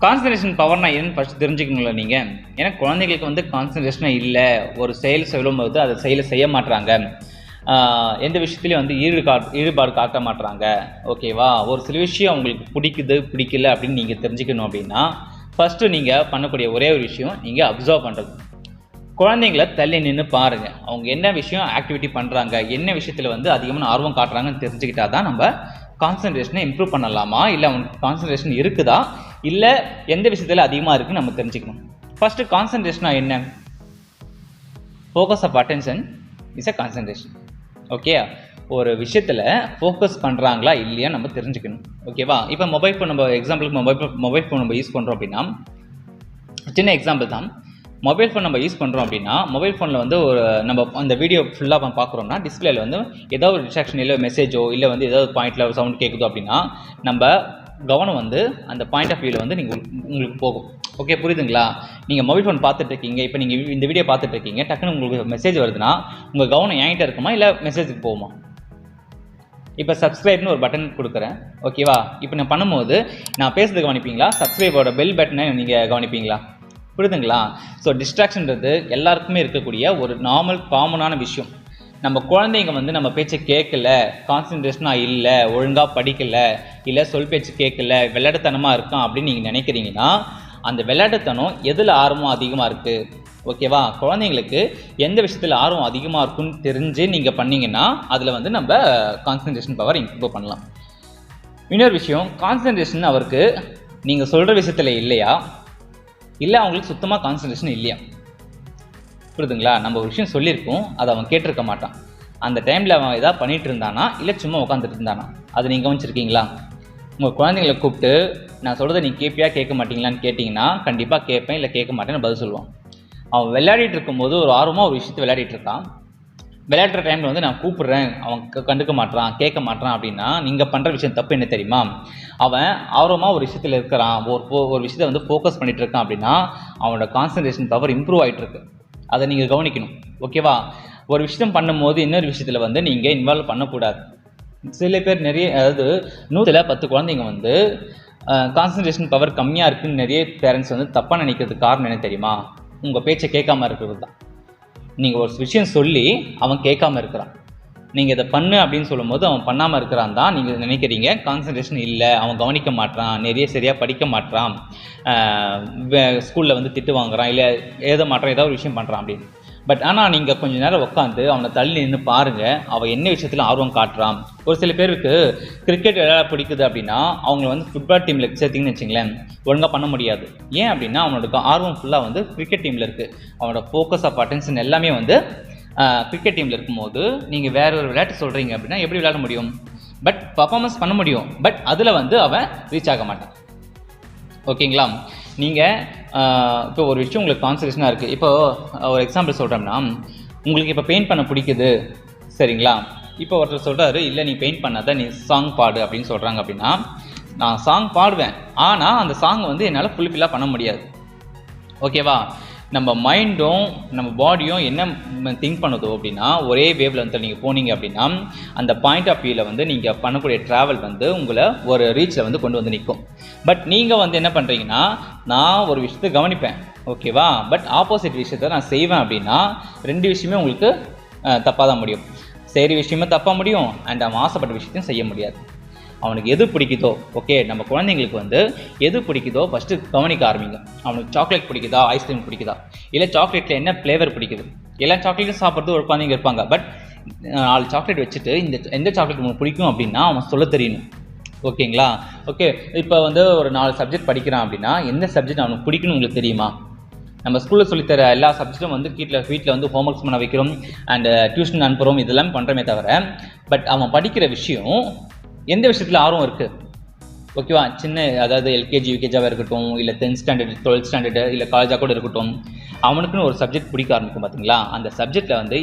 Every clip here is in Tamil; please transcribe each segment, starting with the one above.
கான்சன்ட்ரேஷன் பவர்னா என்னன்னு ஃபஸ்ட்டு தெரிஞ்சுக்கணுங்களா நீங்கள்? ஏன்னா குழந்தைங்களுக்கு வந்து கான்சன்ட்ரேஷனாக இல்லை, ஒரு செயல் சொல்லும்போது அதை செய்ய மாட்டுறாங்க, எந்த விஷயத்துலையும் வந்து ஈடுபாடு காட்ட மாட்டுறாங்க. ஓகேவா? ஒரு சில விஷயம் அவங்களுக்கு பிடிக்கல அப்படின்னு நீங்கள் தெரிஞ்சுக்கணும் அப்படின்னா ஃபஸ்ட்டு நீங்கள் பண்ணக்கூடிய ஒரே ஒரு விஷயம் நீங்கள் அப்சர்வ் பண்ணுறது. குழந்தைங்கள தள்ளி நின்று பாருங்கள், அவங்க என்ன விஷயம் ஆக்டிவிட்டி பண்ணுறாங்க, என்ன விஷயத்தில் வந்து அதிகமான ஆர்வம் காட்டுறாங்கன்னு தெரிஞ்சுக்கிட்டா தான் நம்ம கான்சன்ட்ரேஷனை இம்ப்ரூவ் பண்ணலாமா, இல்லை அவங்களுக்கு கான்சன்ட்ரேஷன் இருக்குதா, இல்லை எந்த விஷயத்தில் அதிகமாக இருக்குன்னு நம்ம தெரிஞ்சுக்கணும். ஃபஸ்ட்டு கான்சன்ட்ரேஷனாக என்ன? Focus of attention is a concentration. Okay, ஒரு விஷயத்தில் ஃபோக்கஸ் பண்ணுறாங்களா இல்லையா நம்ம தெரிஞ்சுக்கணும். ஓகேவா? இப்போ மொபைல் ஃபோன் நம்ம எக்ஸாம்பிளுக்கு மொபைல் ஃபோன் நம்ம யூஸ் பண்ணுறோம் அப்படின்னா, சின்ன எக்ஸாம்பிள் தான், மொபைல் ஃபோன் நம்ம யூஸ் பண்ணுறோம் அப்படின்னா மொபைல் ஃபோனில் வந்து ஒரு நம்ம அந்த வீடியோ ஃபுல்லாக பார்க்குறோம்னா டிஸ்பிளேல வந்து ஏதோ ஒரு டிஸ்ட்ராக்ஷன் இல்லை மெசேஜோ இல்லை வந்து ஏதாவது பாயிண்டில் ஒரு சவுண்ட் கேட்குதோ அப்படின்னா நம்ம கவனம் வந்து அந்த பாயிண்ட் ஆஃப் வியூவில் வந்து உங்களுக்கு போகும். ஓகே, புரியுதுங்களா? நீங்கள் மொபைல் ஃபோன் பார்த்துட்டு இருக்கீங்க, இப்போ நீங்கள் இந்த வீடியோ பார்த்துட்டு இருக்கீங்க, டக்குன்னு உங்களுக்கு மெசேஜ் வருதுன்னா உங்கள் கவனம் என்கிட்ட இருக்குமா இல்லை மெசேஜுக்கு போகுமா? இப்போ சப்ஸ்கிரைப்னு ஒரு பட்டன் கொடுக்குறேன். ஓகேவா? இப்போ நான் பண்ணும்போது நான் பேசுறது கவனிப்பீங்களா? சப்ஸ்கிரைபோட பெல் பட்டனை நீங்கள் கவனிப்பீங்களா? புரியுதுங்களா? ஸோ டிஸ்ட்ராக்ஷன்றது எல்லாருக்குமே இருக்கக்கூடிய ஒரு நார்மல் காமனான விஷயம். நம்ம குழந்தைங்க வந்து நம்ம பேச்சை கேட்கல, கான்சன்ட்ரேஷனாக இல்லை, ஒழுங்காக படிக்கலை, இல்லை சொல் பேச்சு கேட்கல, விளையாட்டுத்தனமாக இருக்கான் அப்படின்னு நீங்கள் நினைக்கிறீங்கன்னா அந்த விளையாட்டுத்தனம் எதில் ஆர்வம் அதிகமாக இருக்குது? ஓகேவா? குழந்தைங்களுக்கு எந்த விஷயத்தில் ஆர்வம் அதிகமாக இருக்குன்னு தெரிஞ்சு நீங்கள் பண்ணிங்கன்னா அதில் வந்து நம்ம கான்சன்ட்ரேஷன் பவர் இம்ப்ரூவ் பண்ணலாம். இன்னொரு விஷயம், கான்சன்ட்ரேஷன் அவருக்கு நீங்கள் சொல்கிற விஷயத்தில் இல்லையா, இல்லை அவங்களுக்கு சுத்தமாக கான்சன்ட்ரேஷன் இல்லையா? புரியுதுங்களா? நம்ம ஒரு விஷயம் சொல்லியிருக்கோம், அதை அவன் கேட்டிருக்க மாட்டான். அந்த டைமில் அவன் எதாவது பண்ணிகிட்டு இருந்தானா இல்லை சும்மா உட்காந்துட்டு இருந்தானா? அது நீங்கள் கவனிச்சிருக்கீங்களா? உங்கள் குழந்தைங்களை கூப்பிட்டு நான் சொல்கிறத நீ கேட்பியா கேட்க மாட்டீங்களான்னு கேட்டிங்கன்னா கண்டிப்பாக கேட்பேன் இல்லை கேட்க மாட்டேன்னு பதில் சொல்லுவான். அவன் விளையாடிட்டு இருக்கும்போது ஒரு ஆர்வமாக ஒரு விஷயத்தை விளையாடிட்டு இருக்கான். விளையாடுற டைமில் வந்து நான் கூப்பிட்றேன், அவன் கண்டுக்க மாட்டான், கேட்க மாட்டான் அப்படின்னா நீங்கள் பண்ணுற விஷயம் தப்பு என்ன தெரியுமா? அவன் ஆர்வமாக ஒரு விஷயத்தில் இருக்கிறான், ஒரு விஷயத்தை வந்து ஃபோக்கஸ் பண்ணிகிட்டு இருக்கான் அப்படின்னா அவனோட கான்சன்ட்ரேஷன் பவர் இம்ப்ரூவ் ஆகிட்டுருக்கு. அதை நீங்கள் கவனிக்கணும். ஓகேவா? ஒரு விஷயம் பண்ணும்போது இன்னொரு விஷயத்தில் வந்து நீங்கள் இன்வால்வ் பண்ணக்கூடாது. சில பேர் அதாவது 110 குழந்தைங்க வந்து கான்சன்ட்ரேஷன் பவர் கம்மியாக இருக்குன்னு நிறைய பேரண்ட்ஸ் வந்து தப்பாக நினைக்கிறதுக்கு காரணம் என்ன தெரியுமா? உங்கள் பேச்சை கேட்காம இருக்கிறது தான். நீங்கள் ஒரு விஷயம் சொல்லி அவன் கேட்காம இருக்கிறான், நீங்கள் இதை பண்ணு அப்படின்னு சொல்லும்போது அவன் பண்ணாமல் இருக்கிறான் தான் நீங்கள் நினைக்கிறீங்க கான்சன்ட்ரேஷன் இல்லை, அவன் கவனிக்க மாட்டான், நிறைய சரியாக படிக்க மாட்டான், ஸ்கூலில் வந்து திட்டு வாங்குறான், இல்லை எழுத மாட்டான், ஏதாவது ஒரு விஷயம் பண்ணுறான் அப்படின்னு. பட் ஆனால் நீங்கள் கொஞ்சம் நேரம் உட்காந்து அவனை தள்ளி நின்று பாருங்கள், அவன் என்ன விஷயத்தில் ஆர்வம் காட்டுறான். ஒரு சில பேருக்கு கிரிக்கெட் விளையாட பிடிக்குது அப்படின்னா அவங்க வந்து ஃபுட்பால் டீமில் சேர்த்திங்கன்னு வச்சிங்களேன், ஒழுங்காக பண்ண முடியாது. ஏன் அப்படின்னா அவனோட ஆர்வம் ஃபுல்லாக வந்து கிரிக்கெட் டீமில் இருக்குது. அவனோட ஃபோக்கஸ் ஆஃப் அட்டென்ஷன் எல்லாமே வந்து கிரிக்கெட் டீமில் இருக்கும்போது நீங்கள் வேறு ஒரு விளையாட்டு சொல்கிறீங்க அப்படின்னா எப்படி விளையாட முடியும்? பட் பர்ஃபார்மன்ஸ் பண்ண முடியும், பட் அதில் வந்து அவன் ரீச் ஆக மாட்டான். ஓகேங்களா? நீங்கள் இப்போ ஒரு விஷயம் உங்களுக்கு கான்சன்ட்ரேஷனாக இருக்குது. இப்போது ஒரு எக்ஸாம்பிள் சொல்கிறோம்னா, உங்களுக்கு இப்போ பெயிண்ட் பண்ண பிடிக்குது, சரிங்களா? இப்போ ஒருத்தர் சொல்கிறாரு, இல்லை நீ பெயிண்ட் பண்ணாத, நீ சாங் பாடு அப்படின்னு சொல்கிறாங்க அப்படின்னா நான் சாங் பாடுவேன், ஆனால் அந்த சாங் வந்து என்னால் ஃபுல்ஃபில்லாக பண்ண முடியாது. ஓகேவா? நம்ம மைண்டும் நம்ம பாடியும் என்ன திங்க் பண்ணுதோ அப்படின்னா ஒரே வேவ்ல வந்து நீங்கள் போனீங்க அப்படின்னா அந்த பாயிண்ட் ஆஃப் வியூவில் வந்து நீங்கள் பண்ணக்கூடிய ட்ராவல் வந்து உங்களை ஒரு ரீச்சில் வந்து கொண்டு வந்து நிற்கும். பட் நீங்கள் வந்து என்ன பண்ணுறீங்கன்னா, நான் ஒரு விஷயத்தை கவனிப்பேன், ஓகேவா, பட் ஆப்போசிட் விஷயத்தை நான் செய்வேன் அப்படின்னா ரெண்டு விஷயமே உங்களுக்கு தப்பாக தான் முடியும். செய்கிற விஷயமே தப்பாக முடியும், அண்ட் அவன் ஆசைப்பட்ட விஷயத்தையும் செய்ய முடியாது. அவனுக்கு எது பிடிக்குதோ, ஓகே, நம்ம குழந்தைங்களுக்கு வந்து எது பிடிக்குதோ ஃபஸ்ட்டு கவனிக்க ஆரம்பிங்க. அவனுக்கு சாக்லேட் பிடிக்குதா, ஐஸ்கிரீம் பிடிக்குதா, இல்லை சாக்லேட்டில் என்ன ஃப்ளேவர் பிடிக்குது. எல்லா சாக்லேட்டும் சாப்பிட்றது ஒரு குழந்தைங்க இருப்பாங்க, பட் 4 சாக்லேட் வச்சுட்டு எந்த சாக்லேட் உங்களுக்கு பிடிக்கும் அப்படின்னா அவன் சொல்ல தெரியணும். ஓகேங்களா? ஓகே, இப்போ வந்து ஒரு 4 சப்ஜெக்ட் படிக்கிறான் அப்படின்னா எந்த சப்ஜெக்ட் அவனுக்கு பிடிக்குன்னு உங்களுக்கு தெரியுமா? நம்ம ஸ்கூலில் சொல்லித்தர எல்லா சப்ஜெக்ட்டும் வந்து வீட்டில் வந்து ஹோம்ஒர்க்ஸ் பண்ண வைக்கிறோம் அண்ட் டியூஷன் அனுப்புகிறோம், இதெல்லாம் பண்ணுறமே தவிர பட் அவன் படிக்கிற விஷயம் எந்த விஷயத்தில் ஆர்வம் இருக்குது. ஓகேவா? அதாவது எல்கேஜி யூகேஜாவாக இருக்கட்டும், இல்லை 10th ஸ்டாண்டர்ட் 12th ஸ்டாண்டர்டு இல்லை காலேஜாக கூட இருக்கட்டும், அவனுக்குன்னு ஒரு சப்ஜெக்ட் பிடிக்க ஆரம்பிக்கும். பார்த்தீங்களா? அந்த சப்ஜெக்டில் வந்து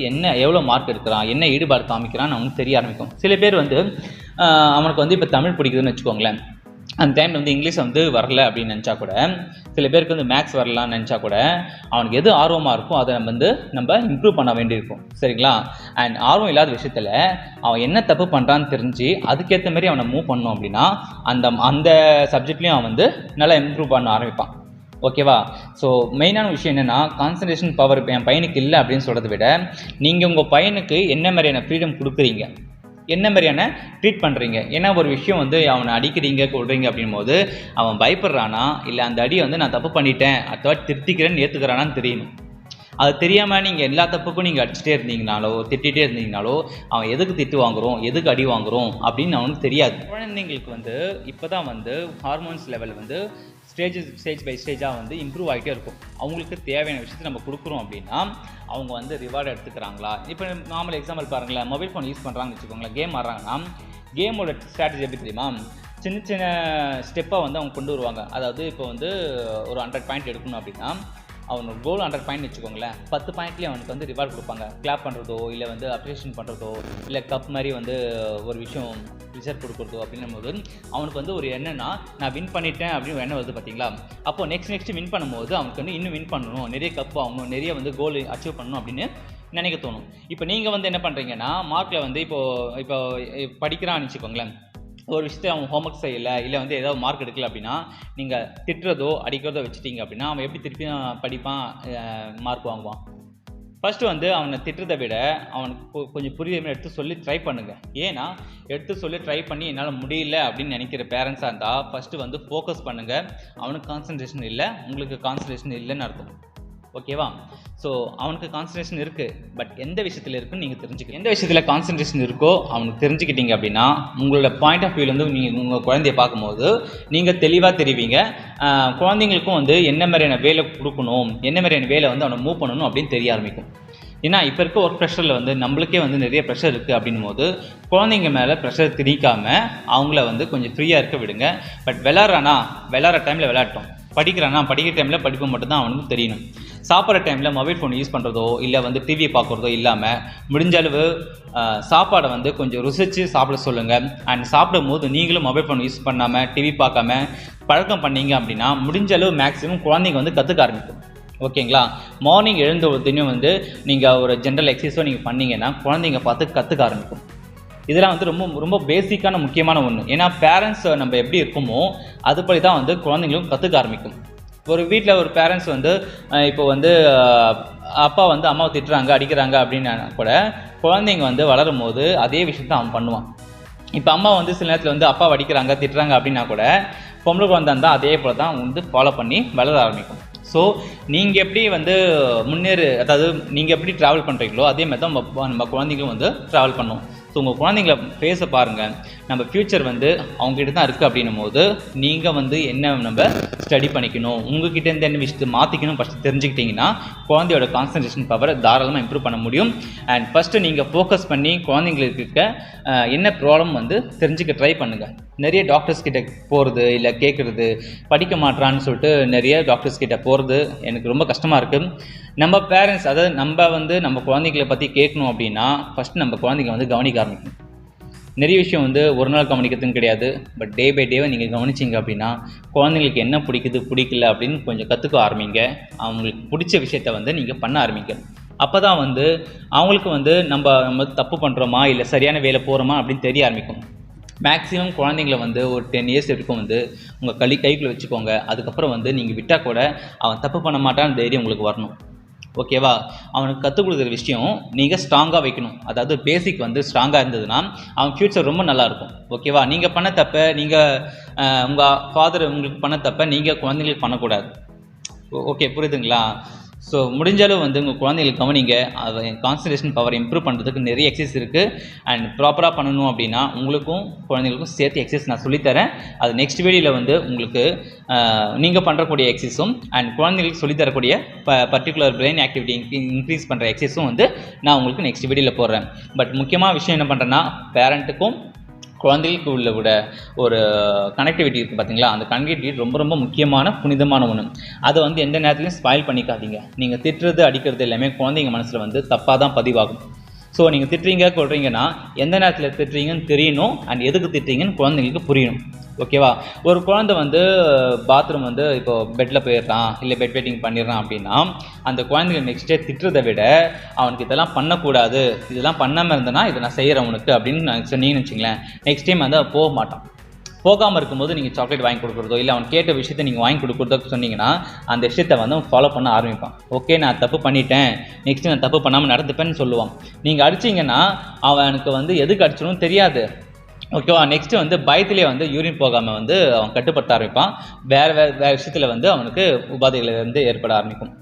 எவ்வளோ மார்க் எடுக்கிறான், என்ன ஈடுபாடு காமிக்கிறான்னு அவனுக்கு தெரிய ஆரம்பிக்கும். சில பேர் வந்து அவனுக்கு வந்து இப்போ தமிழ் பிடிக்குதுன்னு வச்சுக்கோங்களேன், அந்த டைமில் வந்து இங்கிலீஷ் வந்து வரல அப்படின்னு நினச்சா கூட, சில பேருக்கு வந்து மேக்ஸ் வரலான்னு நினச்சா கூட, அவனுக்கு எது ஆர்வமாக இருக்கும் அதை நம்ம இம்ப்ரூவ் பண்ண வேண்டியிருக்கும். சரிங்களா? அண்ட் ஆர்வம் இல்லாத விஷயத்தில் அவன் என்ன தப்பு பண்ணுறான்னு தெரிஞ்சு அதுக்கேற்ற மாதிரி அவனை மூவ் பண்ணோம் அப்படின்னா அந்த சப்ஜெக்ட்லேயும் அவன் வந்து நல்லா இம்ப்ரூவ் பண்ண ஆரம்பிப்பான். ஓகேவா? ஸோ மெயினான விஷயம் என்னென்னா, கான்சன்ட்ரேஷன் பவர் என் பையனுக்கு இல்லை அப்படின்னு சொல்கிறத விட, நீங்கள் உங்கள் பையனுக்கு என்ன மாதிரியான ஃப்ரீடம் கொடுக்குறீங்க, என்ன மாதிரியான ட்ரீட் பண்ணுறீங்க. ஏன்னா ஒரு விஷயம் வந்து அவனை அடிக்கிறீங்க கொள்றீங்க அப்படின் போது அவன் பயப்படுறானா, இல்லை அந்த அடியை வந்து நான் தப்பு பண்ணிட்டேன் அடுத்த வாட்டி திருத்திக்கிறேன்னு ஏற்றுக்கிறானான்னு தெரியணும். அது தெரியாமல் நீங்கள் எல்லா தப்புக்கும் நீங்கள் அடிச்சுட்டே இருந்தீங்கனாலோ திட்டிகிட்டே இருந்தீங்கனாலோ அவன் எதுக்கு திட்டு வாங்குகிறோம், எதுக்கு அடி வாங்குகிறோம் அப்படின்னு அவனுக்கு தெரியாது. குழந்தைங்களுக்கு வந்து இப்போ தான் வந்து ஹார்மோன்ஸ் லெவல் வந்து ஸ்டேஜ் பை ஸ்டேஜாக வந்து இம்ப்ரூவ் ஆகிட்டே இருக்கும். அவங்களுக்கு தேவையான விஷயத்தை நம்ம கொடுக்குறோம் அப்படின்னா அவங்க வந்து ரிவார்டு எடுத்துக்கிறாங்களா. இப்போ நார்மல் எக்ஸாம்பிள் பாருங்களேன், மொபைல் ஃபோன் யூஸ் பண்ணுறாங்கன்னு வச்சுக்கோங்களேன், கேம் ஆடுறாங்கன்னா கேமோட ஸ்ட்ராட்டஜி எப்படி தெரியுமா, சின்ன சின்ன ஸ்டெப்பாக வந்து அவங்க கொண்டு வருவாங்க. அதாவது இப்போ வந்து ஒரு 100 பாயிண்ட் எடுக்கணும் அப்படின்னா அவனோட கோல் 100 பாயிண்ட் வச்சுக்கோங்களேன், 10 பாயிண்ட்லேயே அவனுக்கு வந்து ரிவார்டு கொடுப்பாங்க. கிளாப் பண்ணுறதோ இல்லை வந்து அப்ரிஷியேஷன் பண்ணுறதோ இல்லை கப் மாதிரி வந்து ஒரு விஷயம் ரிசல்ட் கொடுக்குறதோ அப்படின்னும் போது அவனுக்கு வந்து ஒரு என்னன்னா நான் வின் பண்ணிட்டேன் அப்படின்னு ஒரு எண்ணம் வருது பார்த்தீங்களா. அப்போ நெக்ஸ்ட் வின் பண்ணும்போது அவனுக்கு வந்து இன்னும் வின் பண்ணணும், நிறைய கப் வாங்கணும், நிறைய வந்து கோல் அச்சீவ் பண்ணணும் அப்படின்னு நினைக்க தோணும். இப்போ நீங்கள் வந்து என்ன பண்ணுறீங்கன்னா மார்க்கில் வந்து இப்போ படிக்கிறான்னு வச்சுக்கோங்களேன், ஒரு விஷயத்தை அவன் ஹோம்ஒர்க் செய்யலை இல்லை வந்து ஏதாவது மார்க் எடுக்கல அப்படின்னா நீங்கள் திட்டுறதோ அடிக்கிறதோ வச்சுட்டீங்க அப்படின்னா அவன் எப்படி திருப்பி படிப்பான், மார்க் வாங்குவான். ஃபஸ்ட்டு வந்து அவனை திட்டுறதை விட அவனுக்கு கொஞ்சம் புரியுற மாதிரி எடுத்து சொல்லி ட்ரை பண்ணுங்கள். ஏன்னா எடுத்து சொல்லி ட்ரை பண்ணி என்னால் முடியல அப்படின்னு நினைக்கிற பேரண்ட்ஸாக இருந்தால் ஃபஸ்ட்டு வந்து ஃபோக்கஸ் பண்ணுங்கள். அவனுக்கு கான்சன்ட்ரேஷன் இல்லை, உங்களுக்கு கான்சன்ட்ரேஷன் இல்லைன்னு அர்த்தம். ஓகேவா? ஸோ அவனுக்கு கான்சன்ட்ரேஷன் இருக்குது, பட் எந்த விஷயத்தில் இருக்குன்னு நீங்கள் தெரிஞ்சுக்க, எந்த விஷயத்தில் கான்சன்ட்ரேஷன் இருக்கோ அவனுக்கு தெரிஞ்சுக்கிட்டீங்க அப்படின்னா உங்களோட பாயிண்ட் ஆஃப் வியூலேருந்து நீங்கள் உங்கள் குழந்தைய பார்க்கும்போது நீங்கள் தெளிவாக தெரிவிங்க. குழந்தைங்களுக்கும் வந்து என்ன மாதிரியான வேலை கொடுக்கணும், என்ன மாதிரியான வேலை வந்து அவனை மூவ் பண்ணணும் அப்படின்னு தெரிய ஆரம்பிக்கும். ஏன்னா இப்போ இருக்க ஒர்க் ப்ரெஷரில் வந்து நம்மளுக்கே வந்து நிறைய ப்ரெஷர் இருக்குது அப்படின் போது குழந்தைங்க மேலே ப்ரெஷர் திணிக்காமல் அவங்கள வந்து கொஞ்சம் ஃப்ரீயாக இருக்க விடுங்க. பட் விளாட்ற டைமில் விளையாட்டோம், படிக்கிற டைமில் படிப்பு மட்டும்தான் அவனுக்கு தெரியணும். சாப்பிட்ற டைமில் மொபைல் ஃபோன் யூஸ் பண்ணுறதோ இல்லை வந்து டிவி பார்க்குறதோ இல்லாமல் முடிஞ்ச அளவு சாப்பாடை வந்து கொஞ்சம் ருசித்து சாப்பிட சொல்லுங்கள். அண்ட் சாப்பிடும் போது நீங்களும் மொபைல் ஃபோன் யூஸ் பண்ணாமல் டிவி பார்க்காம பழக்கம் பண்ணீங்க அப்படின்னா முடிஞ்ச அளவு மேக்ஸிமம் குழந்தைங்க வந்து கற்றுக்க ஆரம்பிக்கும். ஓகேங்களா? மார்னிங் எழுந்த உடனே வந்து நீங்கள் ஒரு ஜென்ரல் எக்ஸசைஸோ நீங்கள் பண்ணிங்கன்னா குழந்தைங்க பார்த்து கற்றுக்க ஆரம்பிக்கும். இதெல்லாம் வந்து ரொம்ப ரொம்ப பேசிக்கான முக்கியமான ஒன்று. ஏன்னா பேரண்ட்ஸ் நம்ம எப்படி இருக்குமோ அதுபடி தான் வந்து குழந்தைங்களும் கற்றுக்க ஆரம்பிக்கும். ஒரு வீட்டில் ஒரு பேரண்ட்ஸ் வந்து இப்போ வந்து அப்பா வந்து அம்மாவை திட்டுறாங்க அடிக்கிறாங்க அப்படின்னா கூட குழந்தைங்க வந்து வளரும் போது அதே விஷயத்த அவன் பண்ணுவான். இப்போ அம்மா வந்து சில நேரத்தில் வந்து அப்பா அடிக்கிறாங்க திட்டுறாங்க அப்படின்னா கூட பொம்பளை குழந்தை இருந்தால் அதே போல் தான் வந்து ஃபாலோ பண்ணி வளர ஆரம்பிக்கும். ஸோ நீங்கள் எப்படி வந்து அதாவது நீங்கள் எப்படி ட்ராவல் பண்ணுறீங்களோ அதே மாதிரி தான் நம்ம குழந்தைங்களும் வந்து ட்ராவல் பண்ணுவோம். ஸோ உங்கள் குழந்தைங்கள ஃபேஸை பாருங்கள். நம்ம ஃப்யூச்சர் வந்து அவங்ககிட்ட தான் இருக்குது அப்படின்னும் போது நீங்கள் வந்து என்ன நம்ம ஸ்டடி பண்ணிக்கணும், உங்ககிட்ட இருந்து என்ன விஷயத்தை மாற்றிக்கணும் ஃபஸ்ட்டு தெரிஞ்சுக்கிட்டிங்கன்னா குழந்தையோட கான்சன்ட்ரேஷன் பவரை தாராளமாக இம்ப்ரூவ் பண்ண முடியும். அண்ட் ஃபஸ்ட்டு நீங்கள் ஃபோக்கஸ் பண்ணி குழந்தைங்களுக்கு இருக்க என்ன ப்ராப்ளம் வந்து தெரிஞ்சுக்க ட்ரை பண்ணுங்கள். நிறைய டாக்டர்ஸ் கிட்ட போகிறது இல்லை கேட்குறது, படிக்க மாட்டான்னு சொல்லிட்டு நிறைய டாக்டர்ஸ் கிட்ட போகிறது எனக்கு ரொம்ப கஷ்டமாக இருக்குது. நம்ம பேரண்ட்ஸ் அதாவது நம்ம குழந்தைகளை பற்றி கேட்கணும் அப்படின்னா ஃபஸ்ட்டு நம்ம குழந்தைங்க வந்து கவனிக்க ஆரம்பிக்கணும். நிறைய விஷயம் வந்து ஒரு நாள் கவனிக்கிறதுன்னு கிடையாது, பட் டே பை டேவை நீங்கள் கவனிச்சிங்க அப்படின்னா குழந்தைங்களுக்கு என்ன பிடிக்குது பிடிக்கல அப்படின்னு கொஞ்சம் கற்றுக்க ஆரம்பிங்க. அவங்களுக்கு பிடிச்ச விஷயத்த வந்து நீங்கள் பண்ண ஆரம்பிங்க. அப்போ தான் வந்து அவங்களுக்கு வந்து நம்ம தப்பு பண்ணுறோமா இல்லை சரியான வேலை போகிறோமா அப்படின்னு தெரிய ஆரம்பிக்கும். மேக்ஸிமம் குழந்தைங்கள வந்து ஒரு 10 இயர்ஸ் வரைக்கும் வந்து உங்கள் கைக்குள்ளே வச்சுக்கோங்க. அதுக்கப்புறம் வந்து நீங்கள் விட்டால் கூட அவன் தப்பு பண்ண மாட்டான்னு தைரியம் உங்களுக்கு வரணும். ஓகேவா? அவனுக்கு கற்றுக் கொடுக்குற விஷயம் நீங்கள் ஸ்ட்ராங்காக வைக்கணும். அதாவது பேசிக் வந்து ஸ்ட்ராங்காக இருந்ததுன்னா அவன் ஃப்யூச்சர் ரொம்ப நல்லாயிருக்கும். ஓகேவா? நீங்கள் பண்ண தப்ப உங்கள் ஃபாதர் உங்களுக்கு பண்ண தப்ப நீங்கள் குழந்தைங்களுக்கு பண்ணக்கூடாது. ஓகே, புரியுதுங்களா? ஸோ முடிஞ்சாலும் வந்து உங்கள் குழந்தைங்களுக்கு கவனிங்க. கான்சன்ட்ரேஷன் பவர் இம்ப்ரூவ் பண்ணுறதுக்கு நிறைய எக்ஸசைஸ் இருக்குது. அண்ட் ப்ராப்பராக பண்ணணும் அப்படின்னா உங்களுக்கும் குழந்தைங்களுக்கும் சேர்த்து எக்ஸசைஸ் நான் சொல்லித்தரேன். அது நெக்ஸ்ட் வீடியோவில் வந்து உங்களுக்கு நீங்கள் பண்ணுறக்கூடிய எக்ஸசைஸும் அண்ட் குழந்தைங்களுக்கு சொல்லித்தரக்கூடிய பர்டிகுலர் பிரெயின் ஆக்டிவிட்டி இன்க்ரீஸ் பண்ணுற எக்ஸசைஸும் வந்து நான் உங்களுக்கு நெக்ஸ்ட் வீடியோவில் போடுறேன். பட் முக்கியமான விஷயம் என்ன பண்ணுறேன்னா பேரண்ட்டுக்கும் குழந்தைகளுக்கு உள்ள விட ஒரு கனெக்டிவிட்டி இருக்குது பார்த்தீங்களா, அந்த கனெக்டிவிட்டி ரொம்ப ரொம்ப முக்கியமான புனிதமான ஒன்று. அதை வந்து எந்த நேரத்துலையும் ஸ்பாயில் பண்ணிக்காதீங்க. நீங்கள் திட்டுறது அடிக்கிறது எல்லாமே குழந்தைங்க மனசில் வந்து தப்பாக தான் பதிவாகும். ஸோ நீங்கள் திட்டுறீங்க கொள்றீங்கன்னா எந்த நேரத்தில் திட்டுறீங்கன்னு தெரியணும், அண்ட் எதுக்கு திட்டுறீங்கன்னு குழந்தைங்களுக்கு புரியணும். ஓகேவா? ஒரு குழந்தை வந்து பாத்ரூம் வந்து இப்போ பெட்டில் போயிடுறான், இல்லை பெட் வெயிட்டிங் பண்ணிடுறான் அப்படின்னா, அந்த குழந்தைங்க நெக்ஸ்ட் டே திட்டுறதை விட, அவனுக்கு இதெல்லாம் பண்ணக்கூடாது, இதெல்லாம் பண்ணாமல் இருந்தனா இதை நான் செய்கிறேன் உனக்கு அப்படின்னு நான் சொன்னீங்கன்னு வச்சுங்களேன், நெக்ஸ்ட் டைம் வந்து அவன் போக மாட்டான். போகாமல் இருக்கும்போது நீங்கள் சாக்லேட் வாங்கி கொடுக்குறதோ, இல்லை அவன் கேட்ட விஷயத்தை நீங்கள் வாங்கி கொடுக்குறதோ சொன்னீங்கன்னா, அந்த விஷயத்தை வந்து அவன் ஃபாலோ பண்ண ஆரம்பிப்பான். ஓகே, நான் தப்பு பண்ணிட்டேன், நெக்ஸ்ட் நான் தப்பு பண்ணாமல் நடந்துப்பேன்னு சொல்லுவான். நீங்கள் அடிச்சிங்கன்னா அவனுக்கு வந்து எதுக்கு அடிச்சணும்னு தெரியாது. ஓகேவா? நெக்ஸ்ட்டு வந்து பயத்திலே வந்து யூரின் போகாமல் வந்து அவன் கட்டுப்படுத்த ஆரம்பிப்பான். வேறு விஷயத்தில் வந்து அவனுக்கு உபாதைகள் வந்து ஏற்பட ஆரம்பிக்கும்.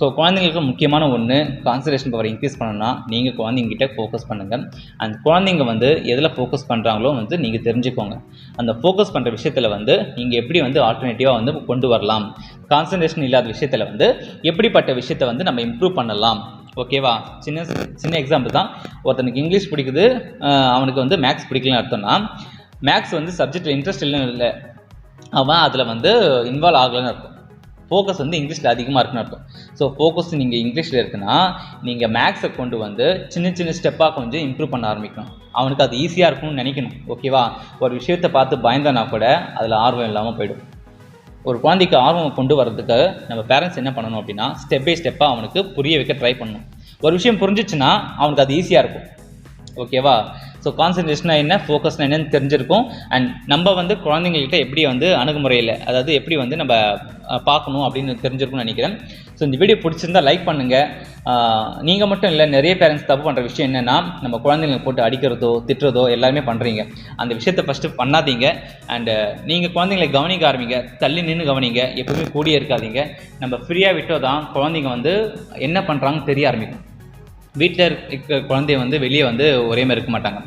ஸோ குழந்தைங்களுக்கு முக்கியமான ஒன்று, கான்சன்ட்ரேஷன் பவர் இன்க்ரீஸ் பண்ணணும்னா நீங்கள் குழந்தைங்கிட்ட ஃபோக்கஸ் பண்ணுங்கள். அந்த குழந்தைங்க வந்து எதில் ஃபோக்கஸ் பண்ணுறாங்களோ வந்து நீங்கள் தெரிஞ்சுக்கோங்க. அந்த ஃபோக்கஸ் பண்ணுற விஷயத்தில் வந்து நீங்கள் எப்படி வந்து ஆல்டர்னேட்டிவாக வந்து கொண்டு வரலாம், கான்சன்ட்ரேஷன் இல்லாத விஷயத்தில் வந்து எப்படிப்பட்ட விஷயத்தை வந்து நம்ம இம்ப்ரூவ் பண்ணலாம். ஓகேவா? சின்ன எக்ஸாம்பிள் தான். ஒருத்தனுக்கு இங்கிலீஷ் பிடிக்குது, அவனுக்கு வந்து மேக்ஸ் பிடிக்கலன்னு அர்த்தம்னா, மேக்ஸ் வந்து சப்ஜெக்டில் இன்ட்ரெஸ்ட் இல்லைன்னு இல்லை, அவன் அதில் வந்து இன்வால்வ் ஆகலைன்னு அர்த்தம். ஃபோக்கஸ் வந்து இங்கிலீஷில் அதிகமாக இருக்குன்னு அர்த்தம். ஸோ ஃபோக்கஸ் நீங்கள் இங்கிலீஷில் இருக்குன்னா, நீங்கள் மேக்ஸை கொண்டு வந்து சின்ன ஸ்டெப்பாக கொஞ்சம் இம்ப்ரூவ் பண்ண ஆரம்பிக்கணும். அவனுக்கு அது ஈஸியாக இருக்கும்னு நினைக்கணும். ஓகேவா? ஒரு விஷயத்தை பார்த்து பயந்தானா கூட அதில் ஆர்வம் இல்லாமல் போயிடும். ஒரு குழந்தைக்கு ஆர்வம் கொண்டு வரதுக்கு நம்ம பேரண்ட்ஸ் என்ன பண்ணணும் அப்படின்னா, ஸ்டெப் பை ஸ்டெப்பாக அவனுக்கு புரிய வைக்க ட்ரை பண்ணணும். ஒரு விஷயம் புரிஞ்சிச்சுன்னா அவனுக்கு அது ஈஸியாக இருக்கும். ஓகேவா? ஸோ கான்சன்ட்ரேஷனாக என்ன, ஃபோக்கஸ்னா என்னன்னு தெரிஞ்சிருக்கும். அண்ட் நம்ம வந்து குழந்தைங்கள்கிட்ட எப்படி வந்து அணுகுமுறையில், அதாவது எப்படி வந்து நம்ம பார்க்கணும் அப்படின்னு தெரிஞ்சிருக்கும்னு நினைக்கிறேன். ஸோ இந்த வீடியோ பிடிச்சிருந்தா லைக் பண்ணுங்கள். நீங்கள் மட்டும் இல்லை, நிறைய பேரண்ட்ஸ் தப்பு பண்ணுற விஷயம் என்னென்னா, நம்ம குழந்தைங்களை போட்டு அடிக்கிறதோ திட்டுறதோ எல்லாருமே பண்ணுறீங்க. அந்த விஷயத்தை ஃபஸ்ட்டு பண்ணாதீங்க. அண்டு நீங்கள் குழந்தைங்களை கவனிக்க ஆரம்பிங்க. தள்ளி நின்று கவனிங்க, எப்பவுமே கூடியே இருக்காதீங்க. நம்ம ஃப்ரீயாக விட்டோ தான் குழந்தைங்க வந்து என்ன பண்ணுறாங்கன்னு தெரிய ஆரம்பிக்கும். வீட்டில் இருக்கிற குழந்தைய வந்து வெளியே வந்து ஒரே மாதிரி இருக்க மாட்டாங்க.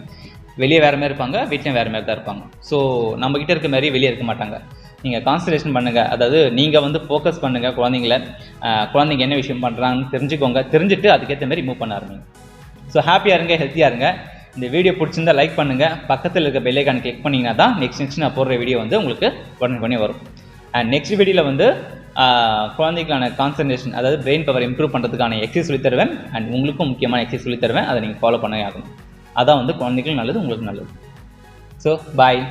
வெளியே வேறு மாதிரி இருப்பாங்க, வீட்லையும் வேறு மாதிரி தான் இருப்பாங்க. ஸோ நம்மக்கிட்ட இருக்க மாதிரி வெளியே இருக்க மாட்டாங்க. நீங்கள் கான்சன்ட்ரேஷன் பண்ணுங்கள். அதாவது நீங்கள் வந்து ஃபோக்கஸ் பண்ணுங்கள் குழந்தைங்கள. குழந்தைங்க என்ன விஷயம் பண்ணுறாங்கன்னு தெரிஞ்சுக்கோங்க. தெரிஞ்சுட்டு அதுக்கேற்ற மாதிரி மூவ் பண்ண ஆரம்பிங்க. ஸோ ஹாப்பியாக இருங்க, ஹெல்த்தியாக இருங்க. இந்த வீடியோ பிடிச்சிருந்தா லைக் பண்ணுங்கள். பக்கத்தில் இருக்க பெல் ஐகான் கிளிக் பண்ணிங்கன்னா தான் நெக்ஸ்ட் நான் போடுற வீடியோ வந்து உங்களுக்கு உடனே வரும். அண்ட் நெக்ஸ்ட் வீடியோவில் வந்து குழந்தைக்கான கான்சன்ட்ரேஷன், அதாவது பிரெயின் பவர் இம்ப்ரூவ் பண்ணுறதுக்கான எக்ஸசைஸ் சொல்லி தருவேன். அண்ட் உங்களுக்கும் முக்கியமான எக்ஸசைஸ் சொல்லி தருவேன். அதை நீங்கள் ஃபாலோ பண்ணவே ஆகணும். அதான் வந்து குழந்தைகளும் நல்லது, உங்களுக்கு நல்லது. So bye.